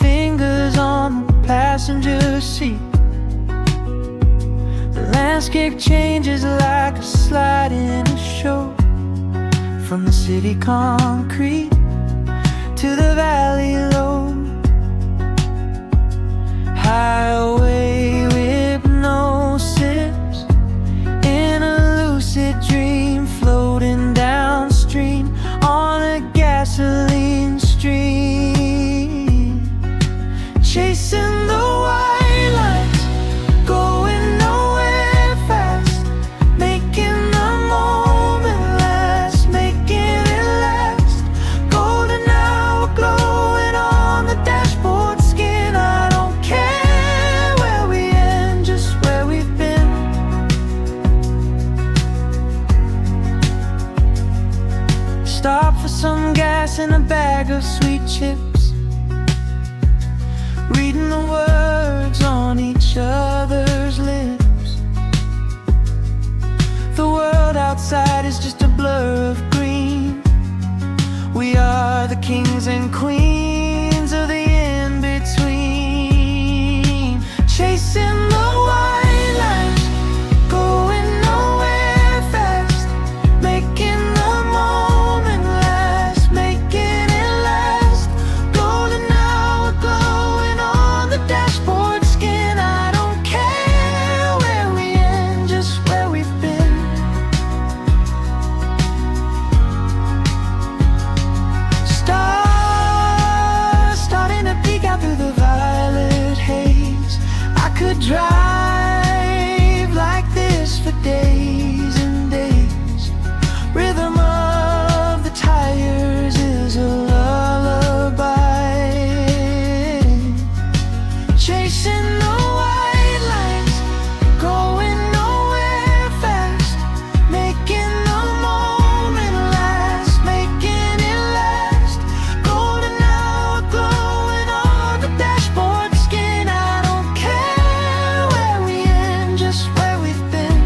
fingers on the passenger seat. The landscape changes like a slide in a show, from the city concrete to the valley low. Highway hypnosis in a lucid dream, floating downstream on a gasoline stream, chasing the white lines, going nowhere fast, making the moment last, making it last. Golden hour glowing on the dashboard skin. I don't care where we end, just where we've been. Stop for some gas and a bag of sweet chips, reading the words on each other's lips. The world outside is just a blur of green. We are the kings and queens of the in-between, chasing the white lines, going nowhere fast, making the moment last, making it last. Golden hour glowing on the dashboard skin. I don't care where we end, just where we've been. Stars starting to peek out through the violet haze. I could drive like this for days and days. Rhythm of the tires is a lullaby, chasing the white lines, going nowhere fast, making the moment last, making it last. Golden hour glowing on the dashboard skin. I don't care where we end, just where we've been.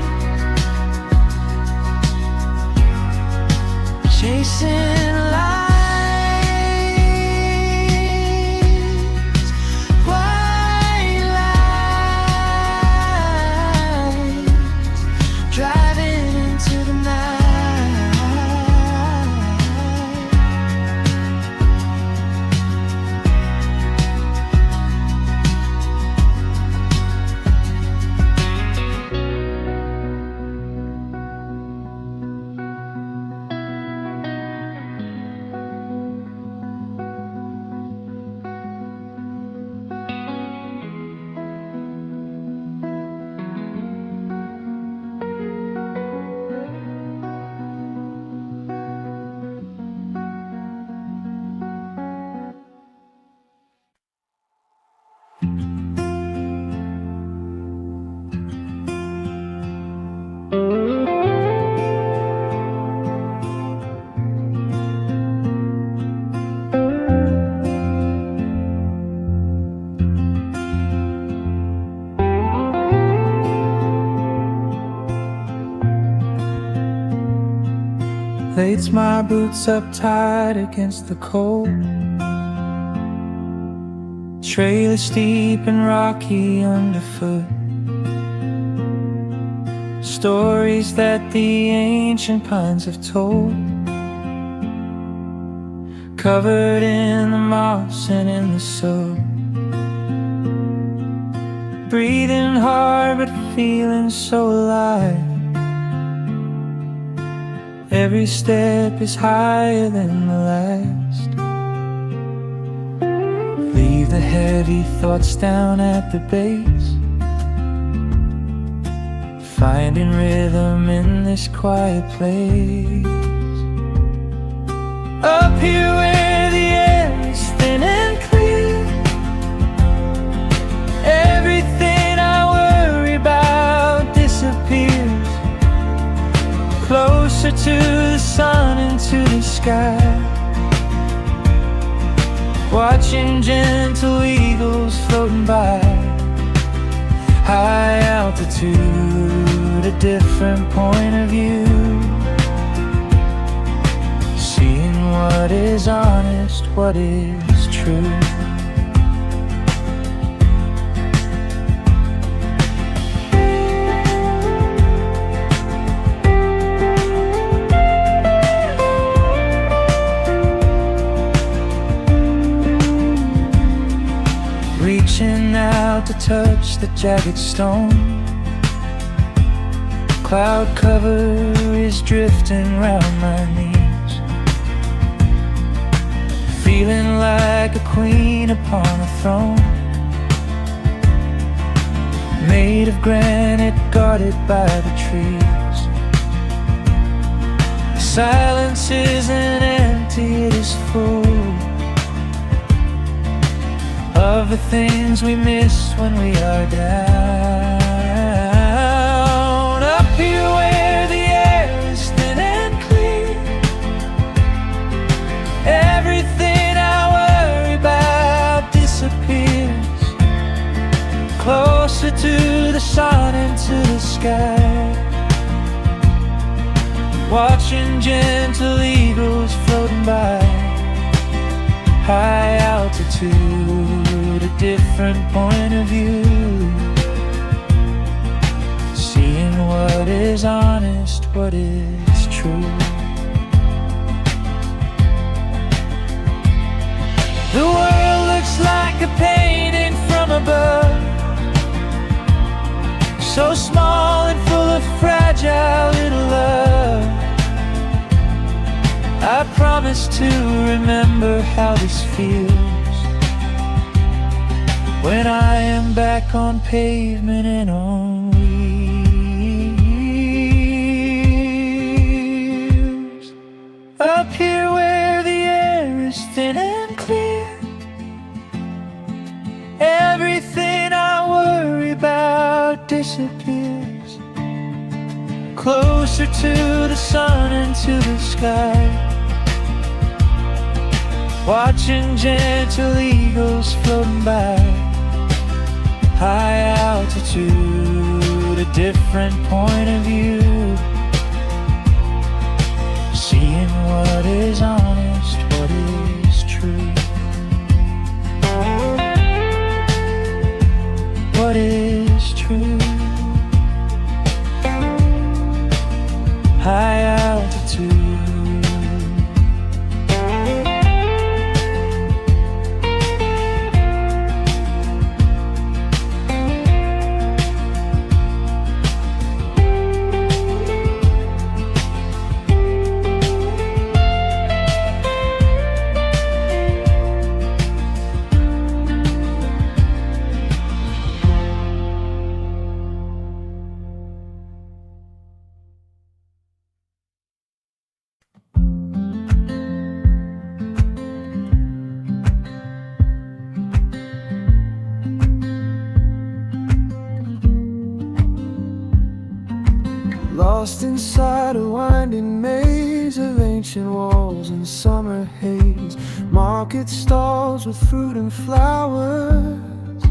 Chasing lights, white lights, driving into the night. Laid my boots up tight against the cold. Trail is steep and rocky underfoot. Stories that the ancient pines have told, covered in the moss and in the soot. Breathing hard but feeling so alive. Every step is higher than the last. Leave the heavy thoughts down at the base, finding rhythm in this quiet place. Up here where the air is thin and clear, everything I worry about disappears. Closer to the sun and to the sky, watching gentle eagles floating by. High altitude, a different point of view, seeing what is honest, what is true. reaching out to touch the jagged stone. Cloud cover is drifting round my knees, feeling like a queen upon a throne, made of granite, guarded by the trees. The silence isn't empty, it is full of the things we miss when we are down. Up here where the air is thin and clear, everything I worry about disappears. Closer to the sun and to the sky, watching gentle eagles floating by. High altitude, a different point of view, seeing what is honest, what is true. The world looks like a painting from above, so small and full of fragile little love. I promise to remember how this feels when I am back on pavement and on wheels. Up here where the air is thin and clear, everything I worry about disappears. Closer to the sun and to the sky, watching gentle eagles floating by. High altitude, a different point of view, seeing what is honest, what is true. What is true. High altitude. Lost inside a winding maze of ancient walls and summer haze, market stalls with fruit and flowers,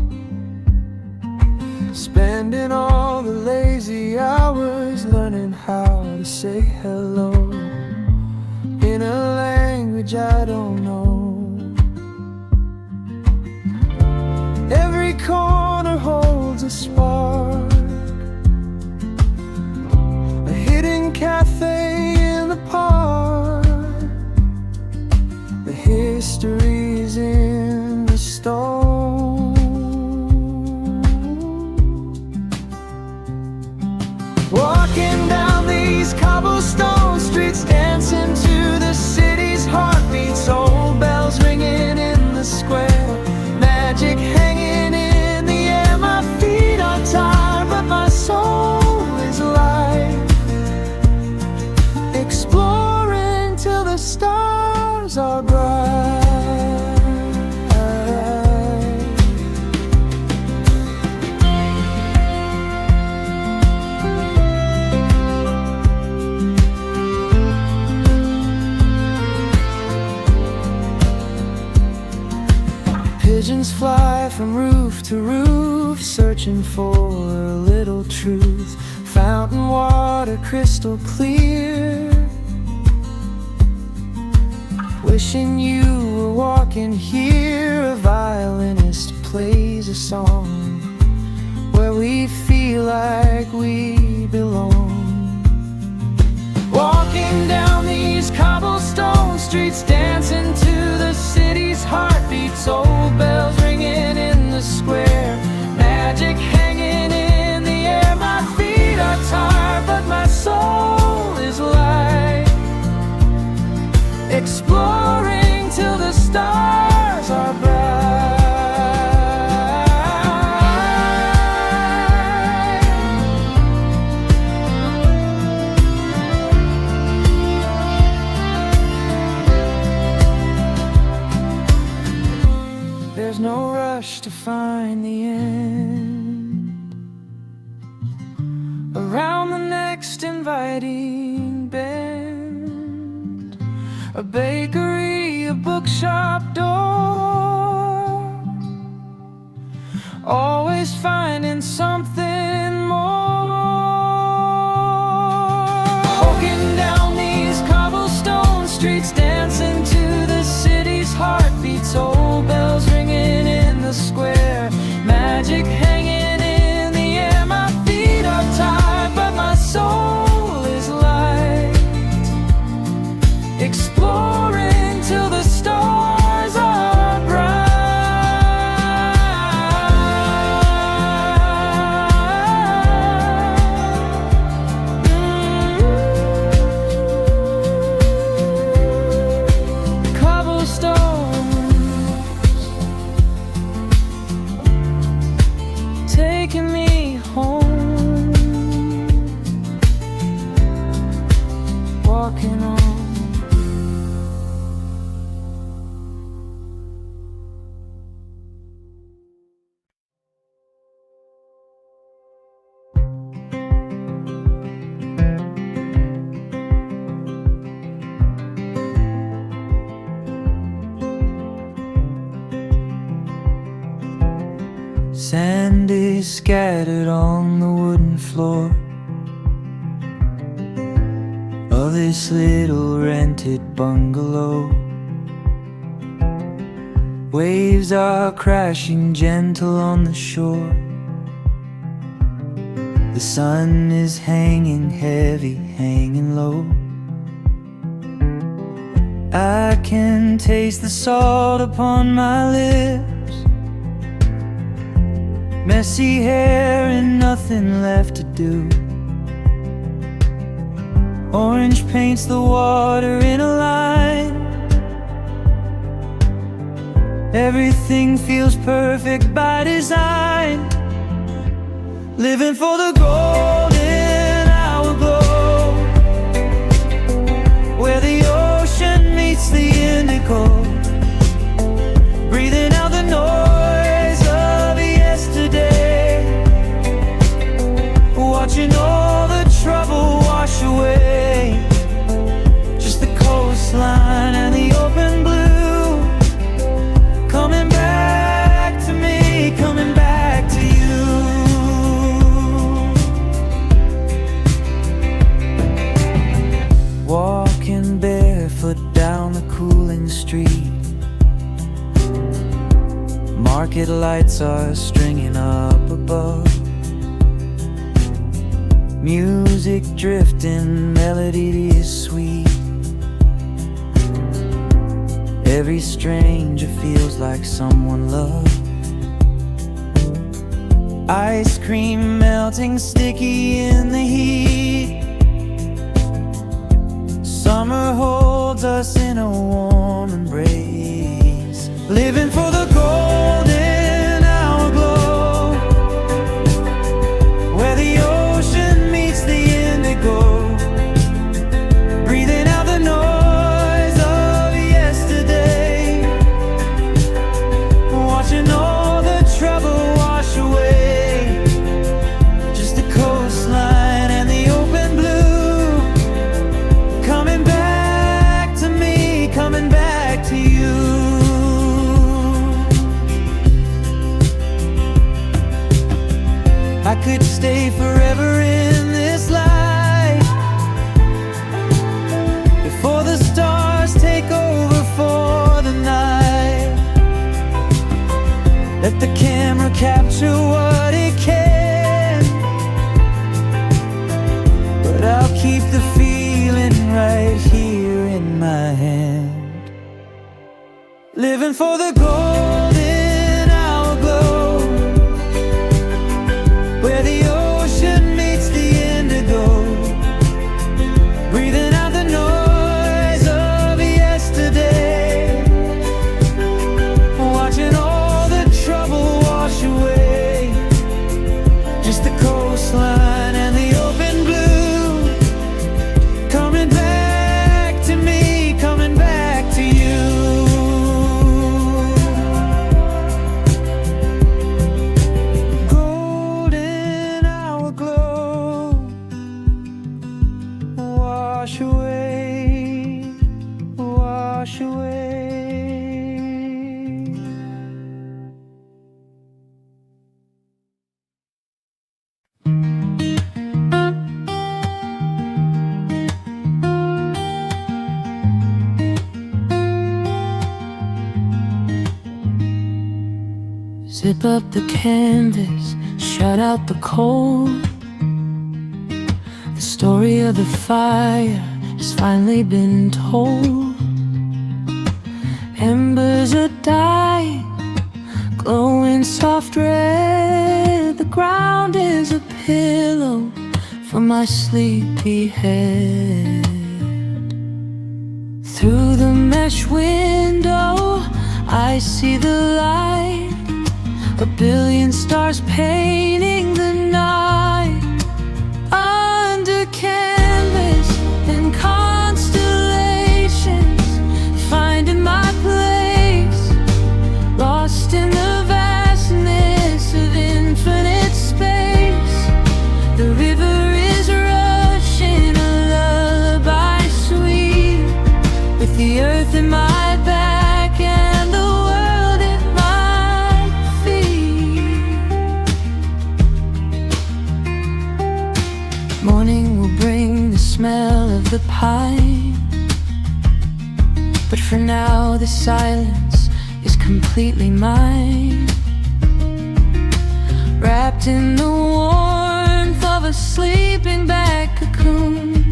spending all the lazy hours learning how to say hello in a language I don't know. Every corner holds a spark, cafe in the park. The history is in the stone. Walking down these cobblestone streets, dancing to the city's heartbeats. Old bells ringing in the square, magic hanging in the air. My feet are tired, but my soul is light. Exploring till the stars are bright. Pigeons fly from roof to roof, searching for a little truth. Fountain water crystal clear, wishing you were walking here. A violinist plays a song where we feel like we belong. Walking down these cobblestone streets, dancing to the city's heartbeats. Old bells ringing in the there's no rush to find the end. Around the next inviting bend, a bakery, a bookshop door, always finding something more. Walking down these cobblestone streets, dancing to the city's heartbeats, old bells ringing in the square, magic hanging in the air. My feet are tired, but my soul is light, exploring till the stars are bright. Taking me home, walking on. Sand is scattered on the wooden floor of this little rented bungalow. Waves are crashing gentle on the shore. The sun is hanging heavy, hanging low. I can taste the salt upon my lips, messy hair and nothing left to do. Orange paints the water in a line. Everything feels perfect by design. Living for the golden hour glow, where the ocean meets the indigo. Breathing out the noise of yesterday, watching all the trouble wash away. Just the coastline and the open blue, coming back to me, coming back to you. Walking barefoot down the cooling street, market lights are stringing up above. Music drifting, melody is sweet. Every stranger feels like someone loved. Ice cream melting sticky in the heat. Summer holds us in a warm embrace. Living for the golden hour glow, where the ocean meets the indigo. Breathing out the noise of yesterday, watching all the trouble wash away. Just the coastline and the open blue, coming back to me, coming back to you. I could stay forever in this light, before the stars take over for the night. Let the camera capture what it can, but I'll keep the feeling right here in my hand. Living for the golden hour glow, where the ocean meets the indigo. Breathing out the noise of yesterday, watching all the trouble wash away. Just the coastline and the open blue, coming back to me, coming back to you. Zip up the canvas, shut out the cold. The story of the fire has finally been told. Embers are dying, glowing soft red. The ground is a pillow for my sleepy head. Through the mesh window I see the light, a billion stars painting the night. Under canvas and constellations, finding my place, lost in the vastness of infinite space. The river is rushing, a lullaby sweet, with the earth in my back and the world at my feet. Morning will bring the smell of the pine, but for now the silence is completely mine. Wrapped in the warmth of a sleeping bag cocoon,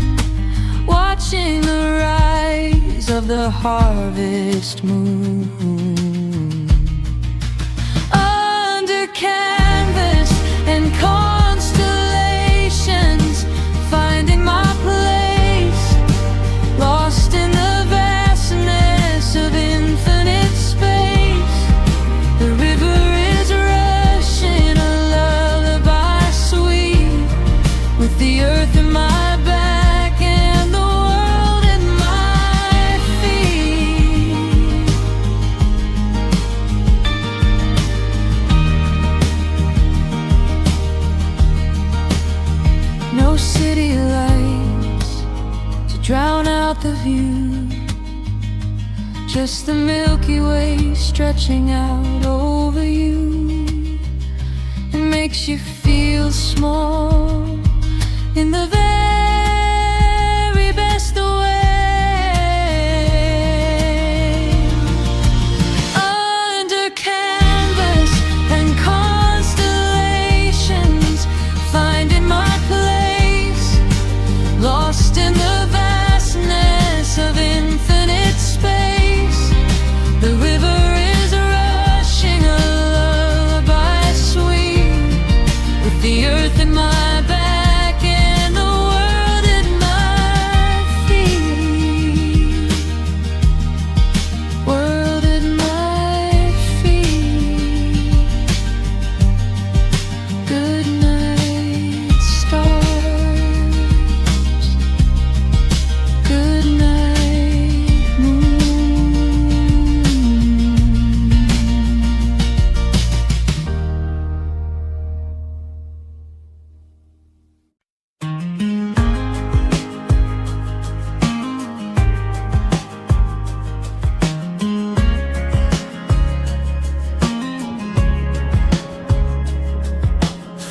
watching the rise of the harvest moon. Under canvas and constellations, finding my place, lost in the vastness of infinite space. The river is rushing, a lullaby sweet, with the earth in my back and the world at my feet. No city lights to drown out the view, just the Milky Way stretching out over you. It makes you feel small in the very best way. Under canvas and constellations, finding my place, lost in the vastness of infinite space. The river is rushing, a lullaby sweet, with the earth in my back and the world at my feet. World at my feet. Good night, stars. Good night, moon.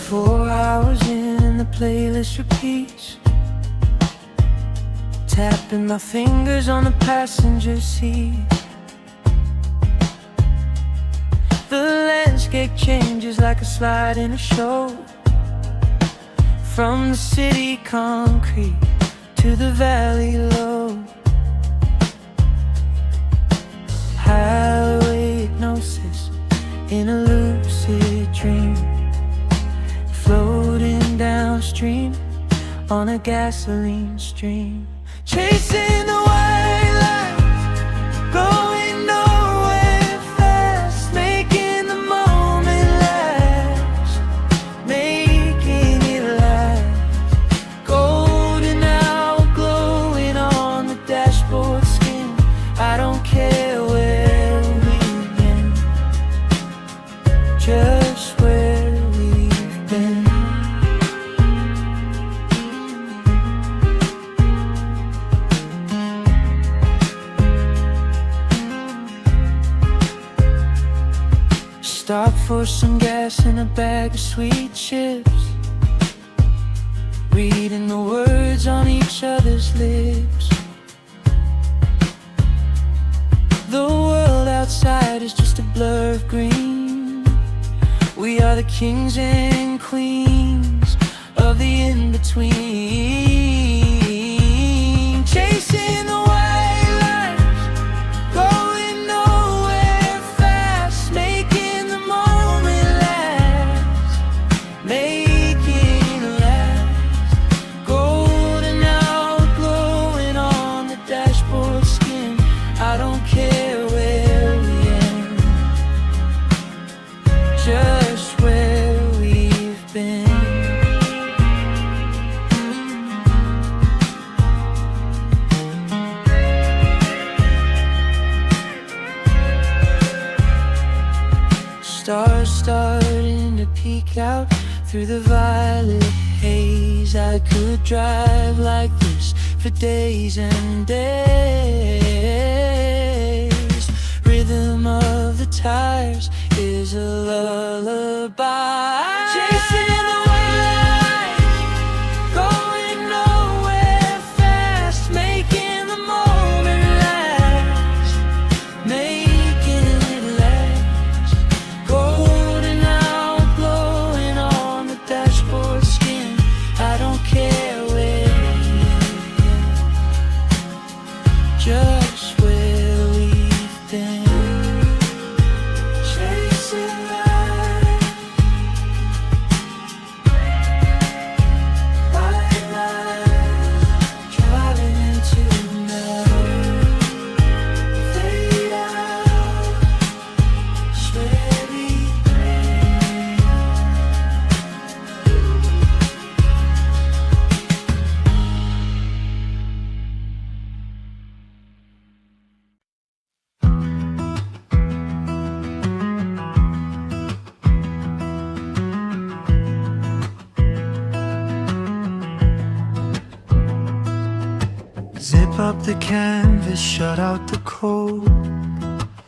4 hours in and the playlist repeats, tapping my fingers on the passenger seat. The landscape changes like a slide in a show, from the city concrete to the valley low. Highway hypnosis in a lucid dream, floating downstream on a gasoline stream, chasing the white lights, going nowhere fast, making the moment last, making it last. Golden hour glowing on the dashboard skin. I don't care where we end, just where we've been. Stop for some gas and a bag of sweet chips, reading the words on each other's lips. The world outside is just a blur of green, We are the kings and queens of the in-between, chasing the white lines, going nowhere fast, making the moment last, making it last. Golden hour glowing on the dashboard skin. I don't care where we end, just where we've been. Stars starting to peek out through the violet haze. I could drive like this for days and days. Rhythm of the tires is a lullaby. Chasing the white lines, going nowhere fast, making the moment last, making it last. Golden hour glowing on the dashboard skin. I don't care where we've been, just where we've been. Chasing light, white light, driving into the night. Fade out, swear we breathe. Zip up the canvas, shut out the cold.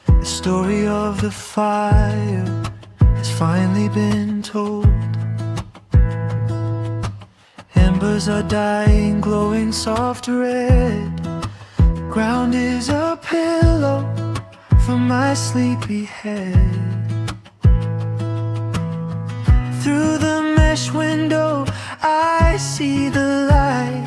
The story of the fire has finally been told. Embers are dying, glowing soft red. The ground is a pillow for my sleepy head. Through the mesh window I see the light.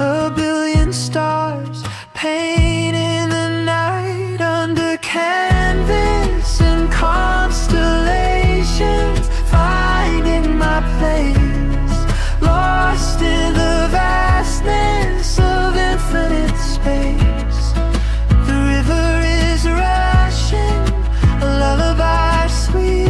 A billion stars painting the night under canvas and constellations, finding my place, lost in the vastness of infinite space. The river is rushing, a lullaby sweet,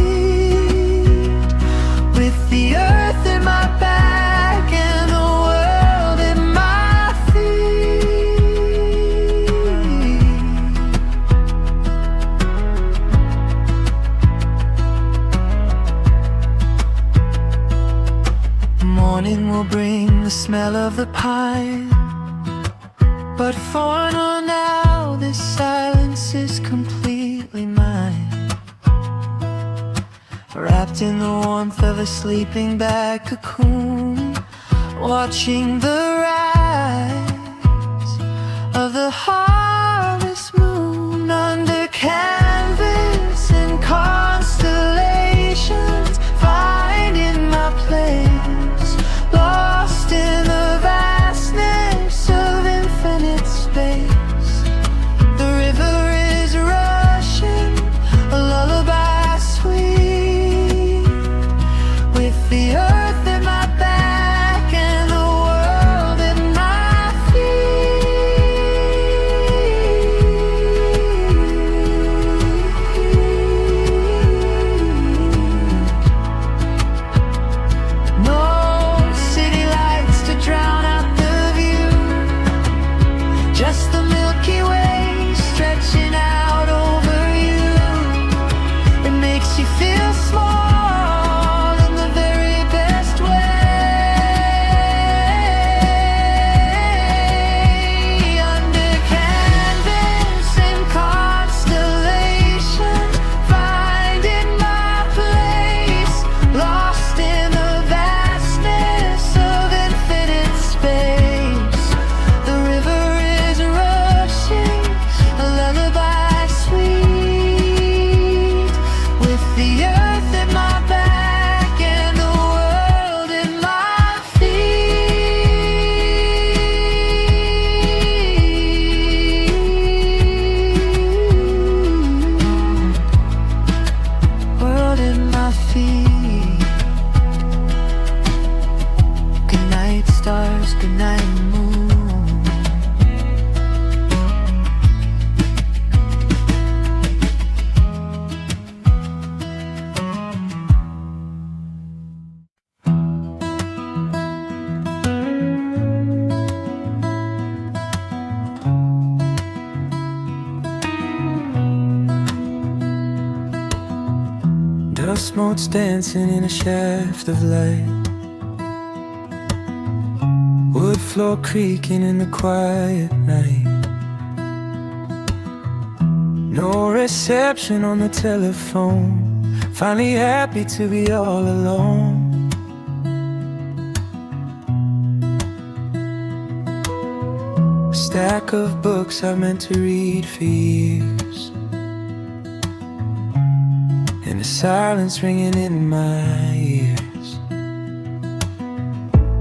with the earth in my back and the world at my feet. Morning will bring the smell of the pine, but for now this silence is completely mine. Wrapped in the warmth of a sleeping bag cocoon, watching the rise of the harvest moon under canvas and constellations, finding my place, lost in the vastness of infinite space. The river is rushing, a lullaby sweet, with the earth at my back and the world at the earth at my back and the world at my feet. World at my feet. Good night stars, good night moon. Dust motes dancing in a shaft of light, wood floor creaking in the quiet night. No reception on the telephone, finally happy to be all alone. A stack of books I meant to read for years, and the silence ringing in my ears.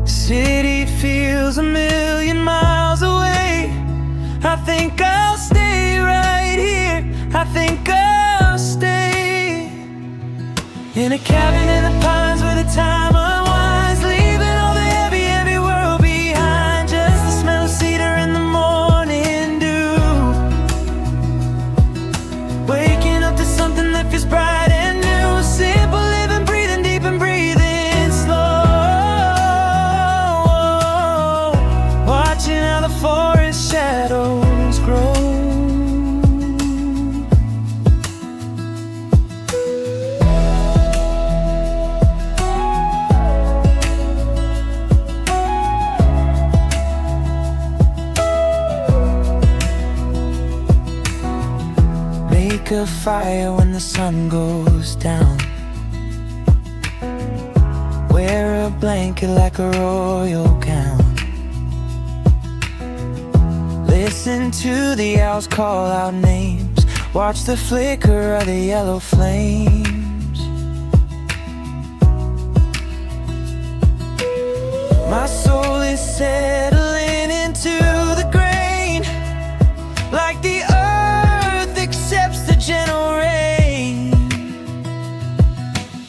City feels a million miles away. I think I'll stay right here. I think I'll stay in a cabin in the pines where the time unwinds, leaving all the heavy, heavy world behind. Just the smell of cedar in the morning dew, waking up to something that feels bright and new. Simple living, breathing deep and breathing slow, watching how the forest shadows grow. Make a fire when the sun goes down, wear a blanket like a royal gown, listen to the owls call out names, watch the flicker of the yellow flames. My soul is settling into the grain, like the earth accepts the gentle rain.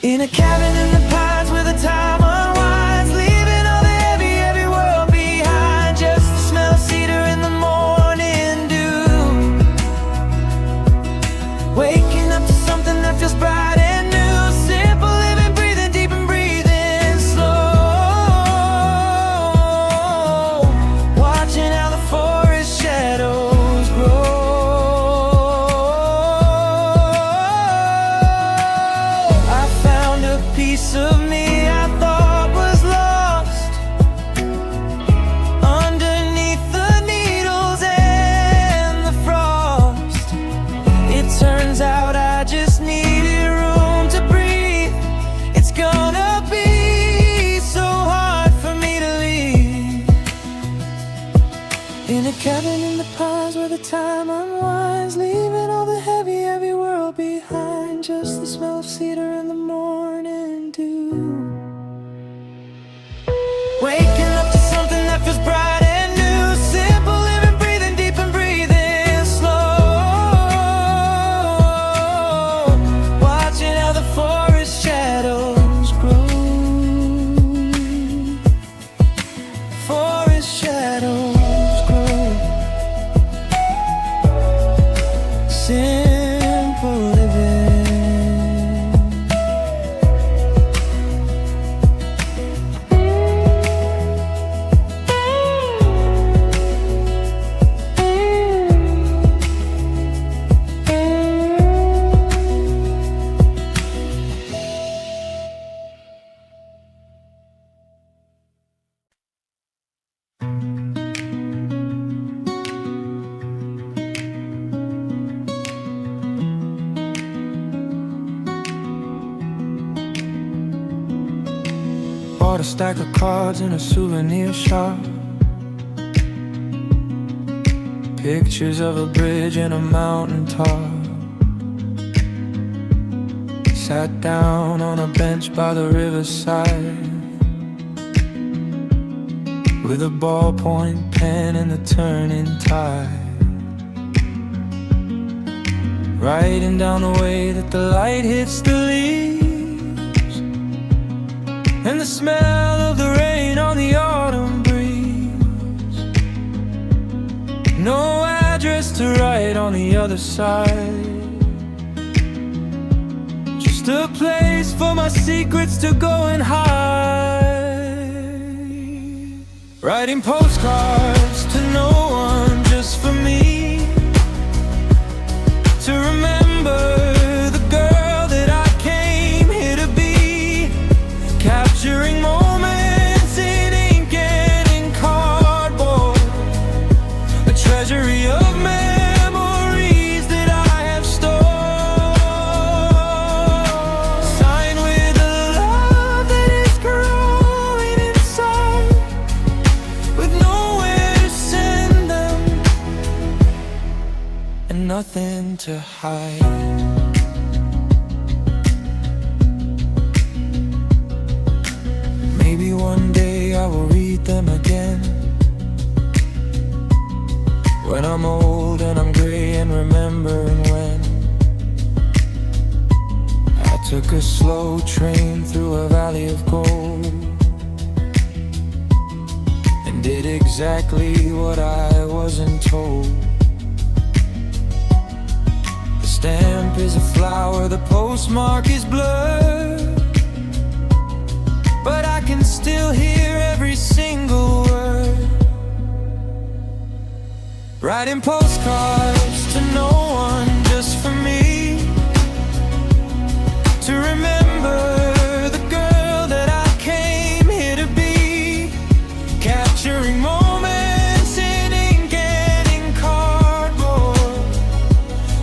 In a cabin in the pines where the time unwinds, leaving all the heavy, heavy world behind. Just the smell of cedar in the morning dew, waking up to something that feels bright and new. Simple living, breathing deep and breathing slow, watching how the forest shadows grow. I found a piece of me I thought was lost underneath the needles and the frost. It turns out I just needed room to breathe. It's gonna be so hard for me to leave. In a cabin in the pines where the time unwinds, leaving all the heavy, heavy world behind. Just the smell of cedar in the morning dew, waking up to something that feels bright and new. Simple living, breathing deep and breathing slow, watching how the forest shadows grow. Forest shadows grow. Simple living. Bought a stack of cards in a souvenir shop, pictures of a bridge and a mountain top, sat down on a bench by the riverside with a ballpoint pen and the turning tide, writing down the way that the light hits the leaves and the smell of the rain on the autumn breeze. No address to write on the other side, just a place for my secrets to go and hide. Writing postcards to no one, just for me, to remember the girl that I came here to be. Capturing moments in ink and in cardboard, a treasury of memories that I have stored. Signed with the love that is growing inside, with nowhere to send them and nothing to hide. Maybe one day I will read them again, when I'm old and I'm gray and remembering when I took a slow train through a valley of gold and did exactly what I wasn't told. The stamp is a flower, the postmark is blurred, but I can still hear every single word. Writing postcards to no one, just for me, to remember the girl that I came here to be. Capturing moments in ink and in cardboard,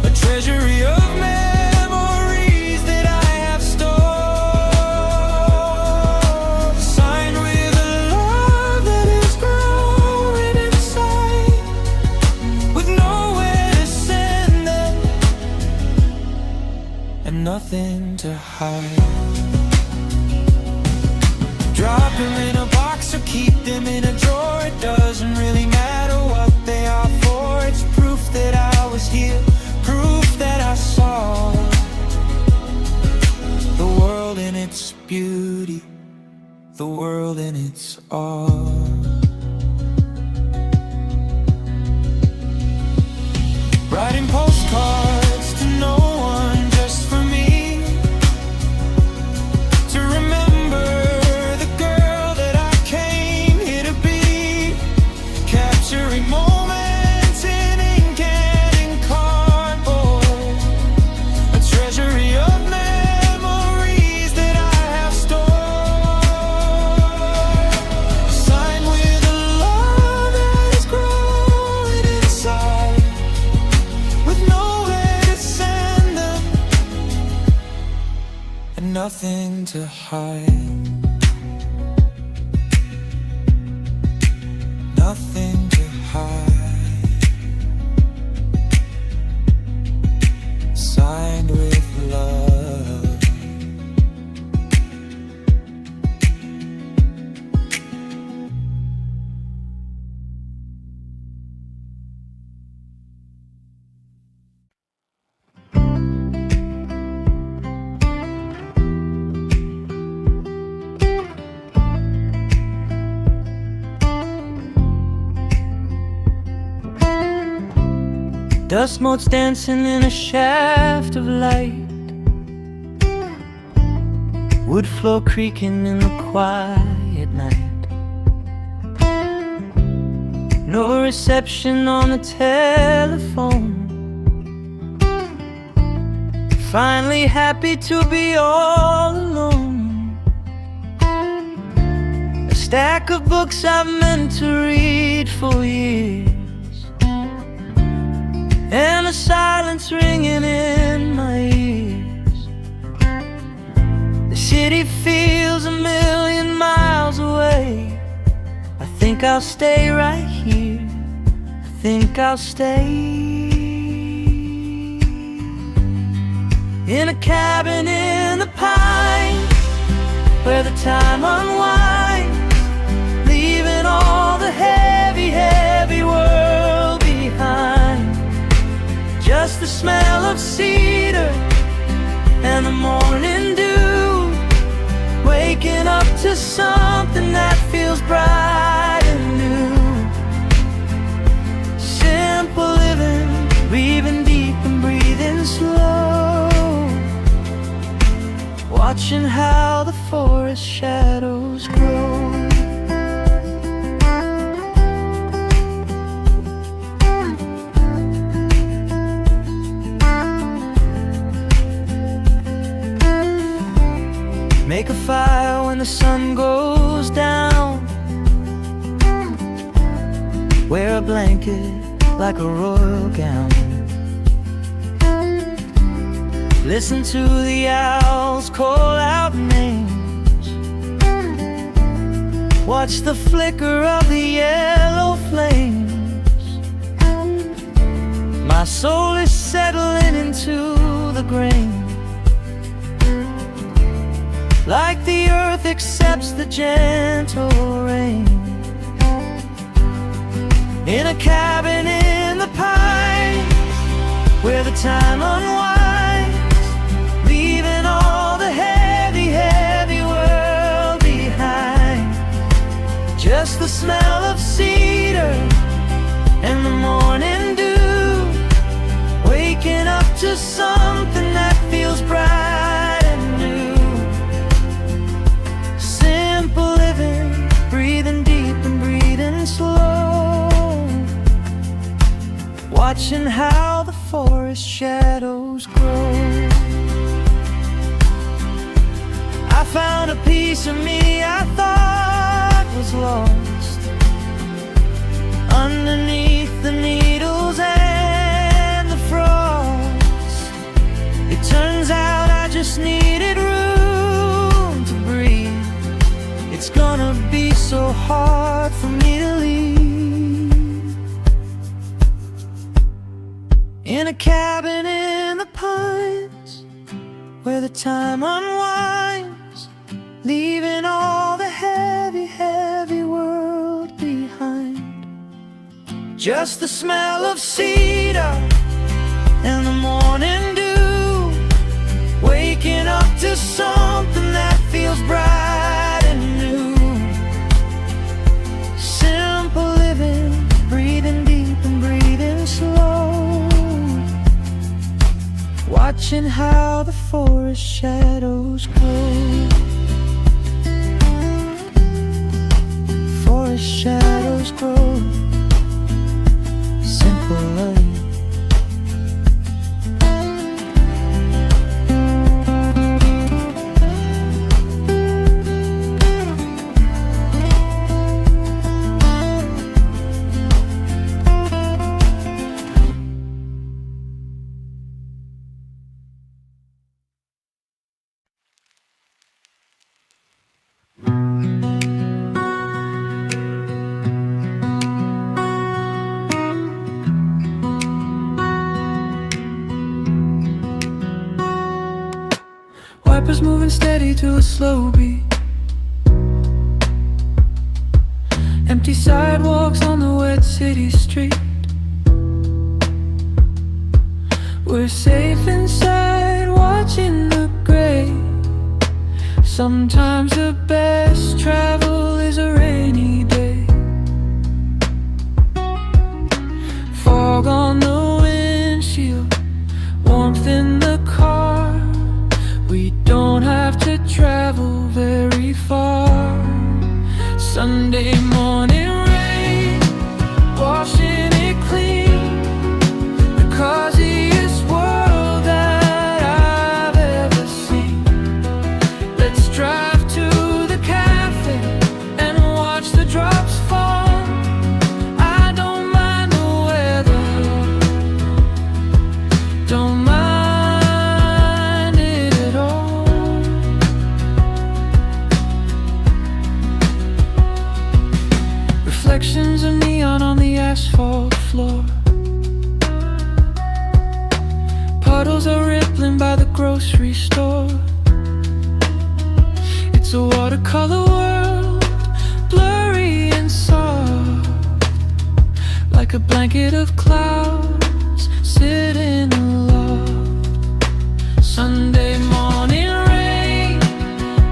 a treasury of memories that I have stored. Signed with a love that is growing inside, with nowhere to send them and nothing to hide. Drop them in a box or keep them in a drawer, it doesn't really matter what they are for. It's proof that I was here, proof that I saw the world in its beauty, the world in its awe. Writing postcards to no one, just for me, to remember the girl that I came here to be. Capturing moments in ink and in cardboard, a treasury of memories that I have stored. Signed with a love that is growing inside, with nowhere to send them and nothing to hide. Nothing to hide. Signed with love. Dust motes dancing in a shaft of light, wood floor creaking in the quiet night. No reception on the telephone, finally happy to be all alone. A stack of books I've meant to read for years, and a silence ringing in my ears. The city feels a million miles away. I think I'll stay right here, I think I'll stay. in a cabin in the pines, where the time unwinds, leaving all the heavy, heavy world behind. Just the smell of cedar and the morning dew, waking up to something that feels bright and new. Simple living, breathing deep and breathing slow, watching how the forest shadows grow. Make a fire when the sun goes down, wear a blanket like a royal gown, listen to the owls call out names, watch the flicker of the yellow flames. My soul is settling into the grain, like the earth accepts the gentle rain. In a cabin in the pines, where the time unwinds, leaving all the heavy, heavy world behind. Just the smell of cedar and the morning dew, waking up to something that feels bright and new. Simple living, breathing deep and breathing slow, watching how the forest shadows grow. I found a piece of me I thought was lost, underneath the needles and the frost. It turns out I just needed room to breathe. It's gonna be so hard for me to leave. In a cabin in the pines, where the time unwinds, leaving all the heavy, heavy world behind. Just the smell of cedar and the morning dew, waking up to something that feels bright and new. Simple living, breathing deep and breathing slow, watching how the forest shadows grow. Forest shadows grow. Simple life. Wipers moving steady to a slow beat, empty sidewalks on the wet city street. We're safe inside, watching the gray. Sometimes the best travel is a rainy day. Fog on the windshield, warmth in the car. We don't have to travel very far. Sunday morning rain, washing it clean. The coziest world that I've ever seen. Let's drive to the cafe and watch the drops fall. I don't mind the weather, don't mind it at all. Reflections of neon on the asphalt floor. Puddles are rippling by the grocery store. It's a watercolor world, blurry and soft, like a blanket of clouds sitting aloft. Sunday morning rain,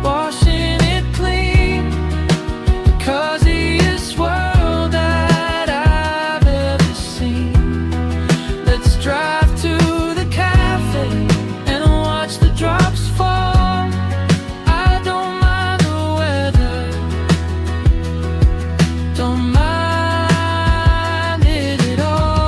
washing it clean, the coziest world that I've ever seen. Let's drive to the cafe and watch the drops fall. I don't mind the weather, don't mind it at all.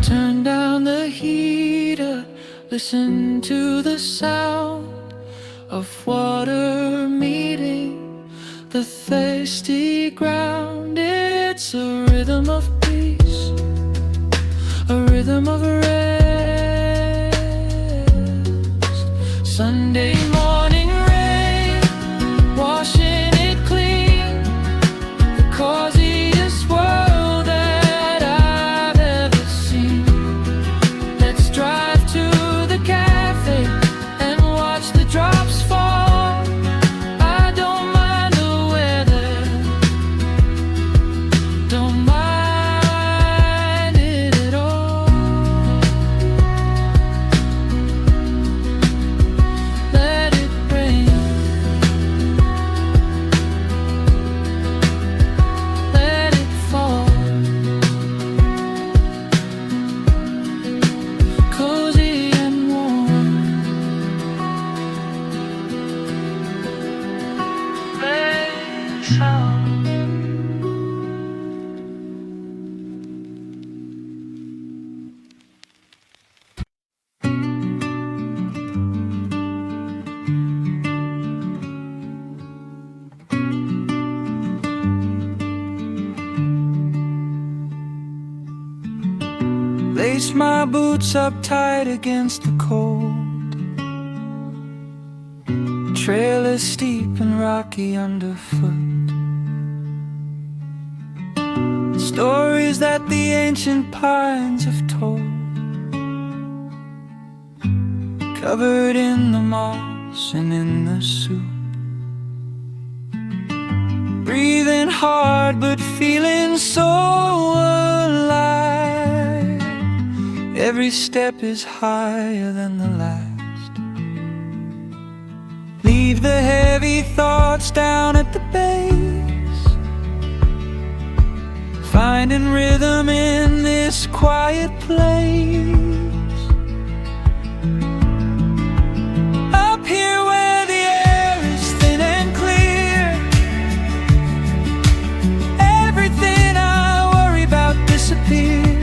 Turn down the heater, listen to the sound of water meeting the thirsty ground. It's a rhythm of peace, a rhythm of rest. Sunday morning rain, washing it clean, the coziest world that I've ever seen. Let's drive to the cafe and watch the drops fall. I don't mind the weather, don't mind it at all. Let it rain, let it fall. Cozy and warm, let's all. Lace my boots up tight against the cold. Trail is steep and rocky underfoot. Stories that the ancient pines have told, covered in the moss and in the soup. Breathing hard but feeling so alive. Every step is higher than the last. Leave the heavy thoughts down at the base, finding rhythm in this quiet place. Up here where the air is thin and clear, everything I worry about disappears.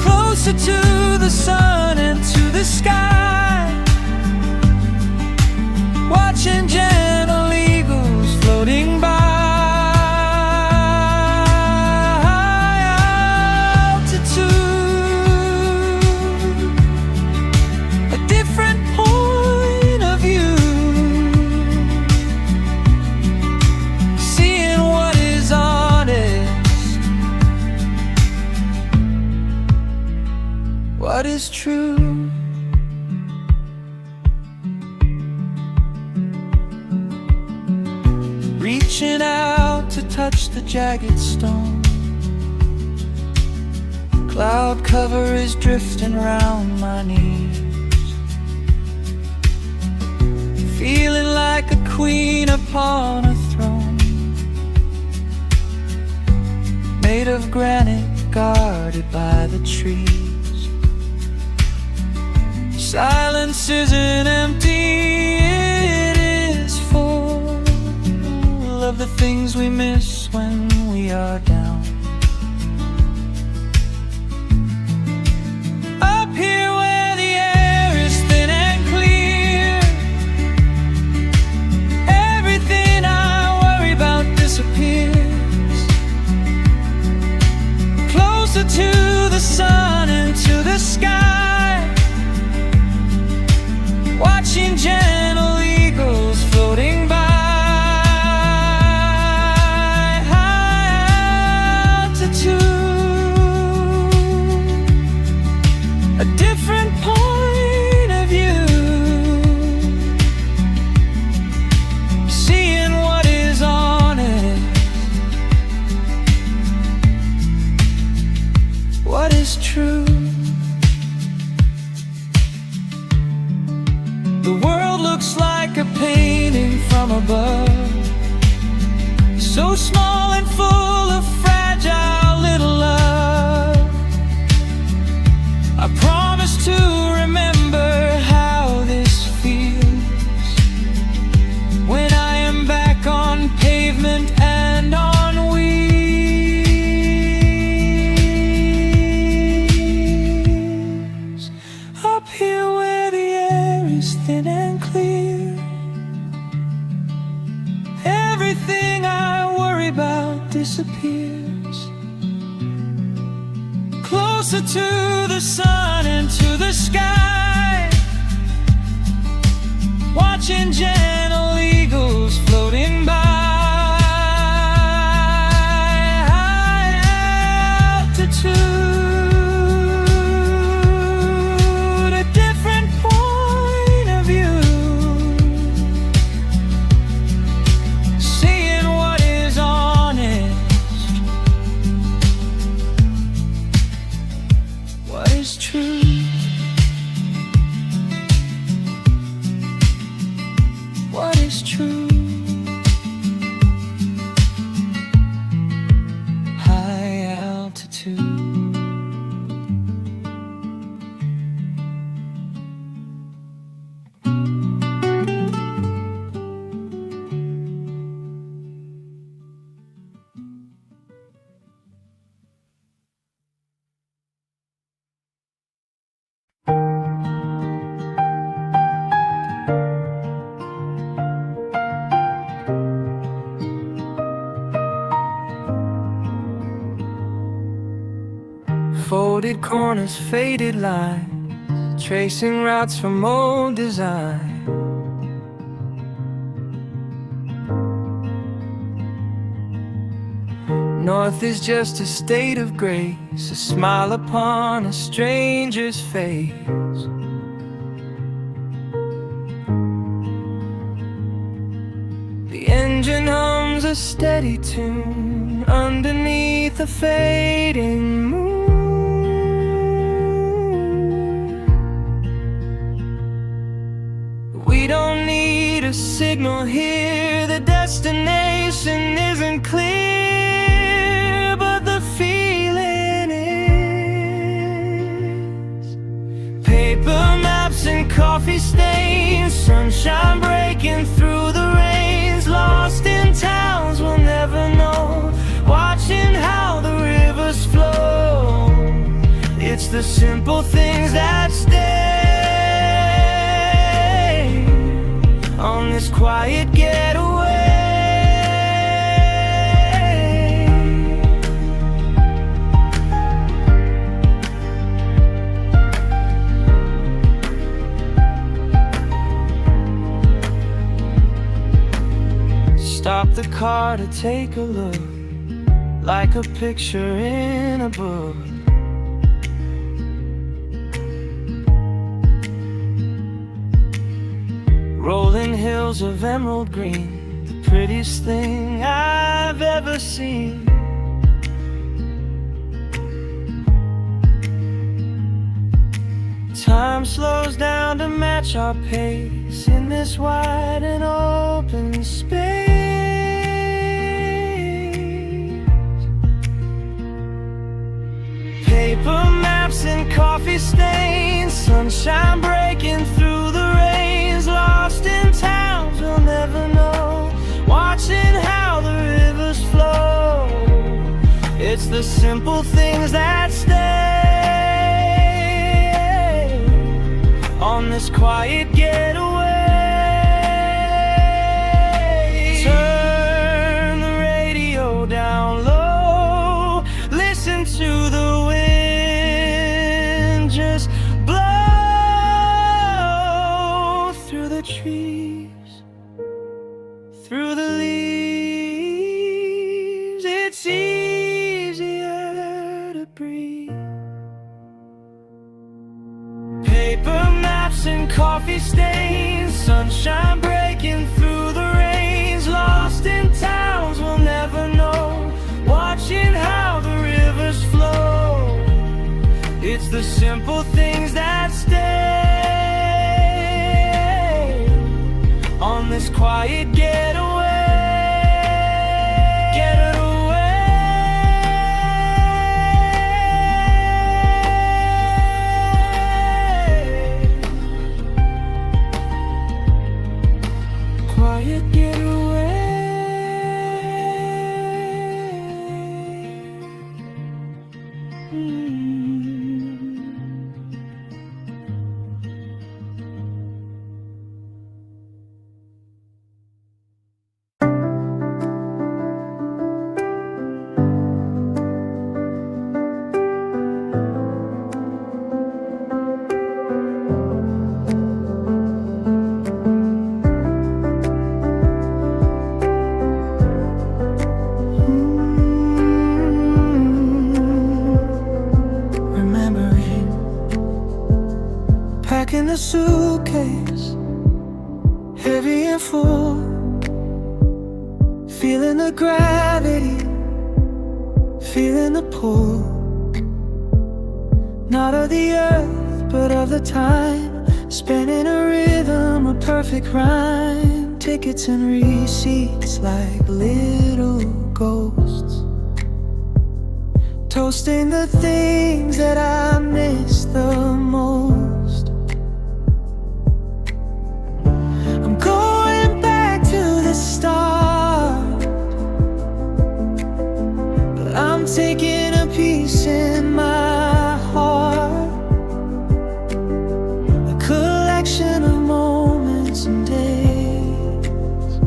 Closer to the sun and to the sky, watching gentle eagles floating by. Altitude, a different point of view, seeing what is honest, what is true. Reaching out to touch the jagged stone, cloud cover is drifting round my knees. Feeling like a queen upon a throne, made of granite, guarded by the trees. Silence isn't empty, it is full of the things we miss when we are down. Up here where the air is thin and clear, everything I worry about disappears. Closer to the sun and to the sky, watching gentle eagles so small and full of fragile little love. I promise to remember how this feels when I am back on pavement and on wheels. Up here where the air is thin and clear, everything I worry about disappears. Closer to the sun and to the sky, watching gentle eagles floating by. High altitude, a different point of view, seeing what is honest, what is true. What is true? High altitude. Folded corners, faded lines, tracing routes from old design. North is just a state of grace, a smile upon a stranger's face. The engine hums a steady tune underneath a fading moon. We don't need a signal here, the destination isn't clear, but the feeling is. Paper maps and coffee stains, sunshine breaking through the rains, lost in towns we'll never know, watching how the rivers flow. It's the simple things that stay on this quiet getaway. Stop the car to take a look, like a picture in a book. Rolling hills of emerald green, the prettiest thing I've ever seen. Time slows down to match our pace in this wide and open space. Paper maps and coffee stains, sunshine breaking through the rains, lost in towns we'll never know, watching how the rivers flow. It's the simple things that stay on this quiet getaway. Turn the radio down low, listen to the wind just blow through the trees, through the leaves. It's easier to breathe. Paper maps and coffee stains, sunshine breaking through the rains, lost in towns we'll never know, watching how the rivers flow. It's the simple things that stay on this quiet getaway. a suitcase, heavy and full, feeling the gravity, feeling the pull, not of the earth, but of the time, spinning a rhythm, a perfect rhyme, tickets and receipts like little ghosts, toasting the things that I miss the most. I'm going back to the start, but I'm taking a piece in my heart, a collection of moments and days.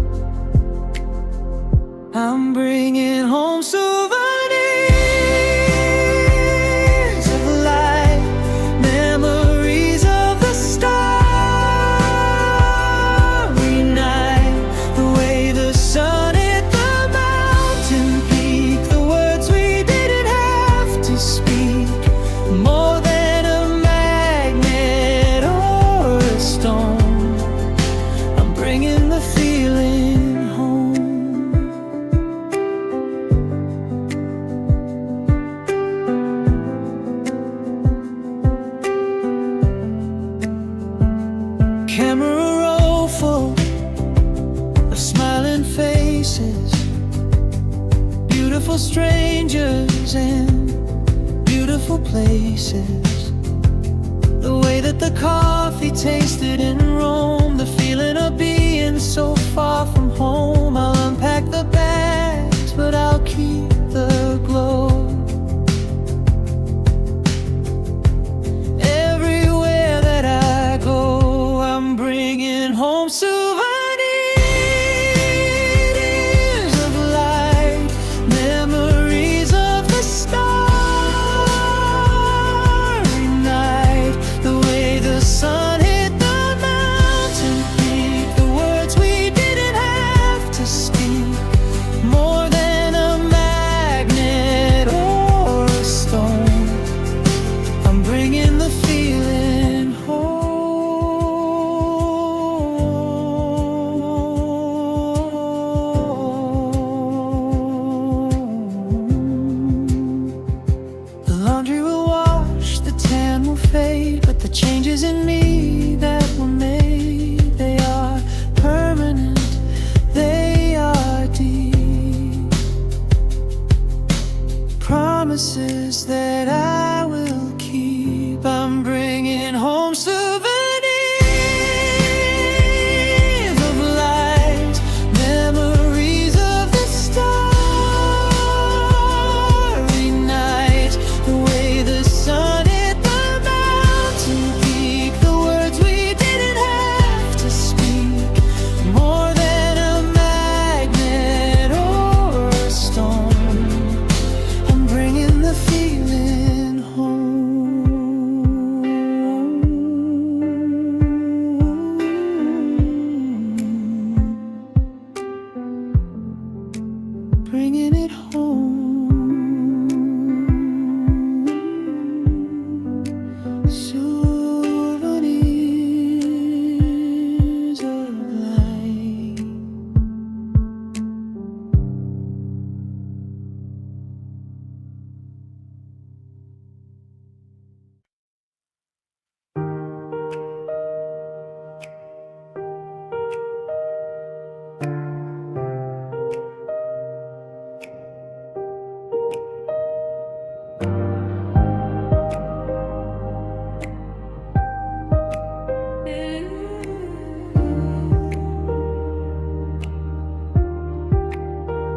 I'm bringing home souvenirs of light, memories of the starry night, the way the sun hit the mountain peak, the words we didn't have to speak, more than a magnet or a stone. I'm bringing the feeling home. Camera roll full of smiling faces, beautiful strangers in beautiful places, the way that the coffee tasted in Rome, the feeling of being so far from home. I'll unpack the bags, but I'll keep the glow. Everywhere that I go, I'm bringing home souvenirs of light, memories of the starry night, the way the sun hit the mountain peak, the words we didn't have to speak, more than a magnet or a stone. I'm bringing the feeling home. The laundry will wash, the tan will fade, but the changes in me that were made, they are permanent, they are deep, promises that I will keep. I'm bringing home souvenirs of light, memories of the starry night, the way the sun hit the mountain peak, the words we didn't have to speak, more than a magnet or a stone. I'm bringing the feeling home. Bringing it home. Souvenirs of light.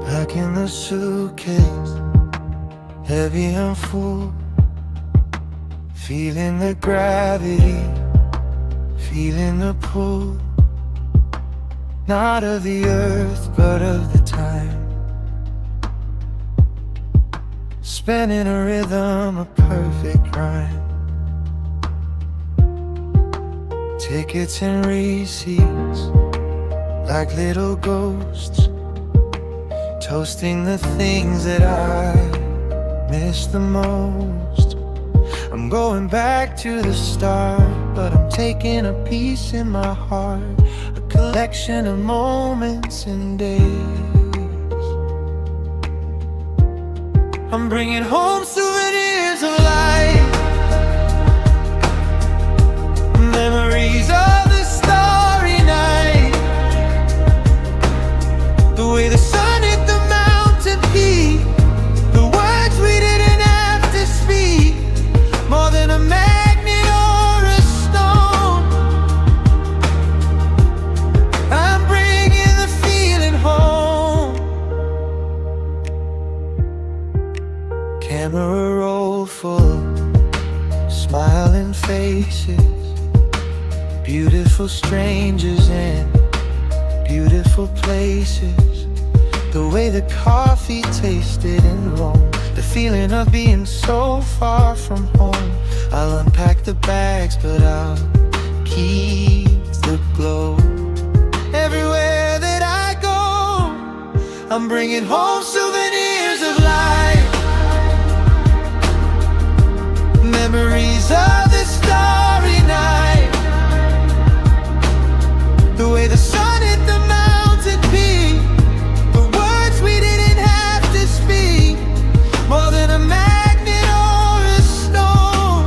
Packing the suitcase, heavy and full, feeling the gravity, feeling the pull, not of the earth, but of the time, spinning a rhythm, a perfect rhyme, tickets and receipts like little ghosts, toasting the things that I miss the most. I'm going back to the start, but I'm taking a piece in my heart, a collection of moments and days. I'm bringing home souvenirs of light, memories of the starry night, the way the sun hit the mountain peak, the words we didn't have to speak, more than a magnet or a stone. I'm bringing the feeling home. Camera roll full of smiling faces, beautiful strangers and beautiful places, the way the coffee tasted in Rome, the feeling of being so far from home. I'll unpack the bags, but I'll keep the glow. Everywhere that I go, I'm bringing home souvenirs of light, memories of the starry night, the way the sun hit the mountain peak, the words we didn't have to speak, more than a magnet or a stone.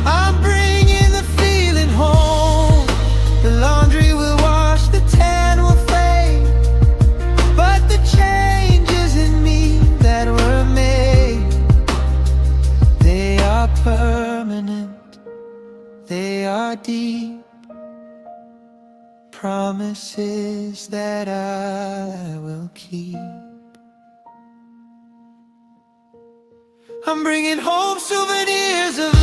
I'm bringing the feeling home. The laundry will wash, the tan will fade, but the changes in me that were made, they are permanent, they are deep, promises that I will keep. I'm bringing home souvenirs of